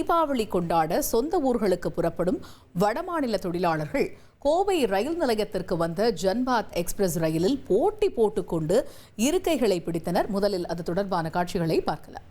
தீபாவளி கொண்டாட சொந்த ஊர்களுக்கு புறப்படும் வடமாநில தொழிலாளர்கள் கோவை ரயில் நிலையத்திற்கு வந்த ஜன்பாத் எக்ஸ்பிரஸ் ரயிலில் போட்டி போட்டுக்கொண்டு இருக்கைகளை பிடித்தனர். முதலில் அது தொடர்பான காட்சிகளை பார்க்கலாம்.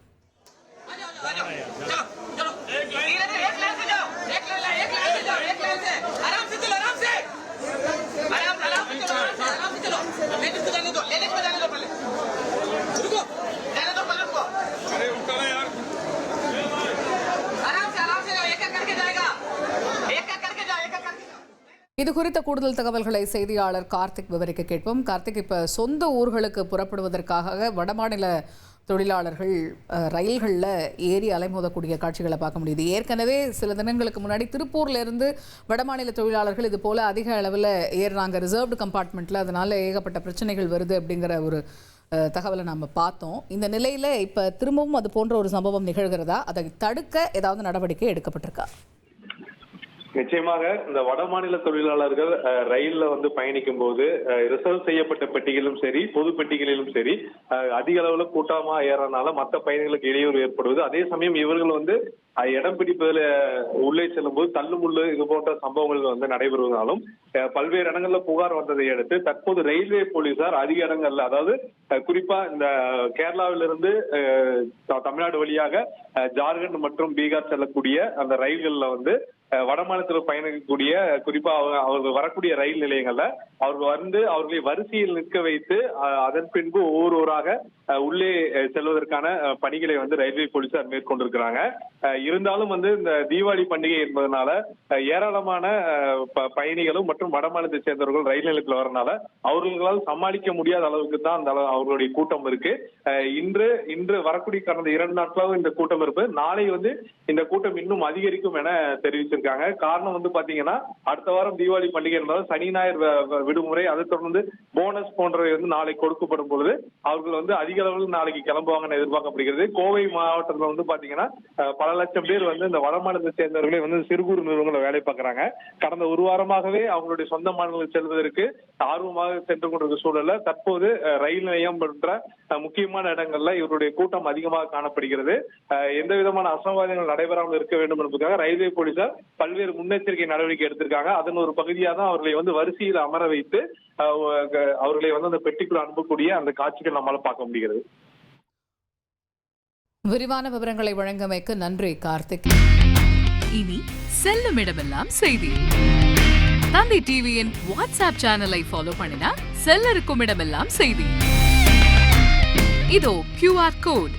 இது குறித்த கூடுதல் தகவல்களை செய்தியாளர் கார்த்திக் விவரிக்க கேட்போம். கார்த்திக், இப்ப சொந்த ஊர்களுக்கு புறப்படுவதற்காக வடமாநில தொழிலாளர்கள் ரயில்களில் ஏறி அலைமோதக்கூடிய காட்சிகளை பார்க்க முடியுது. ஏற்கனவே சில தினங்களுக்கு முன்னாடி திருப்பூர்ல இருந்து வடமாநில தொழிலாளர்கள் இது போல அதிக அளவில் ஏறுறாங்க ரிசர்வ்டு கம்பார்ட்மெண்ட்ல, அதனால ஏகப்பட்ட பிரச்சனைகள் வருது அப்படிங்கிற ஒரு தகவலை நம்ம பார்த்தோம். இந்த நிலையில இப்ப திரும்பவும் அது போன்ற ஒரு சம்பவம் நிகழ்கிறதா? அதை தடுக்க ஏதாவது நடவடிக்கை எடுக்கப்பட்டிருக்கா? நிச்சயமாக இந்த வடமாநில தொழிலாளர்கள் ரயில்ல பயணிக்கும் போது ரிசர்வ் செய்யப்பட்ட பெட்டிகளிலும் சரி, பொது பெட்டிகளிலும் சரி அதிக அளவுல கூட்டமா ஏறனால மற்ற பயணிகளுக்கு இடையூறு ஏற்படுவது. அதே சமயம் இவர்கள் இடம் பிடிப்பதில் உள்ளே செல்லும் போது தள்ளுமுள்ளு இது போன்ற சம்பவங்கள் நடைபெறுவதாலும் பல்வேறு இடங்கள்ல புகார் வந்ததை அடுத்து தற்போது ரயில்வே போலீசார் அதிக இடங்கள்ல, அதாவது குறிப்பா இந்த கேரளாவிலிருந்து தமிழ்நாடு வழியாக ஜார்க்கண்ட் மற்றும் பீகார் செல்லக்கூடிய அந்த ரயில்கள்ல வடமாநிலத்தில் பயணிக்கக்கூடிய குறிப்பா அவர்கள் வரக்கூடிய ரயில் நிலையங்கள்ல அவர்களை வரிசையில் நிற்க வைத்து அதன் பின்பு ஒவ்வொருவராக உள்ளே செல்வதற்கான பணிகளை ரயில்வே போலீசார் மேற்கொண்டிருக்கிறாங்க. இருந்தாலும் இந்த தீபாவளி பண்டிகை என்பதனால ஏராளமான பயணிகளும் மற்றும் வடமாநிலத்தை சேர்ந்தவர்கள் ரயில் நிலையத்தில் வரனால அவர்களால் சமாளிக்க முடியாத அளவுக்கு தான் அவர்களுடைய கூட்டம் இருக்கு. இன்று வரக்கூடிய கடந்த 2 நாட்களாக இந்த கூட்டம் இருப்பது. நாளை இந்த கூட்டம் இன்னும் அதிகரிக்கும் என தெரிவிச்சிருக்காங்க. காரணம் பாத்தீங்கன்னா அடுத்த வாரம் தீபாவளி பண்டிகை என்பதால் சனி ஞாயிறு விடுமுறை, அதை தொடர்ந்து போனஸ் போன்றவை நாளை கொடுக்கப்படும் பொழுது அவர்கள் அதிக அளவில் நாளைக்கு கிளம்புவாங்கன்னு எதிர்பார்க்கப்படுகிறது. கோவை மாவட்டத்தில் பாத்தீங்கன்னா பல லட்சம் பேர் இந்த வடமாநிலத்தை சேர்ந்தவர்களே சிறு குறு நிறுவனங்களை வேலை பார்க்கறாங்க. கடந்த ஒரு வாரமாகவே அவங்களுடைய சொந்த மாநிலத்தில் செல்வதற்கு ஆர்வமாக சென்று கொண்டிருக்கிற சூழல்ல தற்போது ரயில் நிலையம் போன்ற முக்கியமான இடங்கள்ல இவருடைய கூட்டம் அதிகமாக காணப்படுகிறது. எந்த விதமான அசம்பாவிதங்கள் நடைபெறாமல் இருக்க வேண்டும் என்பதற்காக ரயில்வே போலீசார் பல்வேறு முன்னெச்சரிக்கை நடவடிக்கை எடுத்திருக்காங்க. அதன் ஒரு பகுதியாக தான் அவர்களை வரிசையில் அமர வைத்து அவர்களை அந்த பெட்டிக்குள் அனுப்பக்கூடிய அந்த காட்சிகள் நம்மளால பார்க்க முடிகிறது. விரிவான விவரங்களை வழங்கமைக்கு நன்றி கார்த்திக். இனி செல்லும் இடமெல்லாம் செய்தி. தந்தை டிவியின் வாட்ஸ்அப் சேனலை ஃபாலோ பண்ணினா செல்ல இருக்கும் இடமெல்லாம் செய்தி. இதோ QR கோட்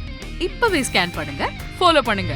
இப்பவே ஸ்கேன் பண்ணுங்க, ஃபாலோ பண்ணுங்க.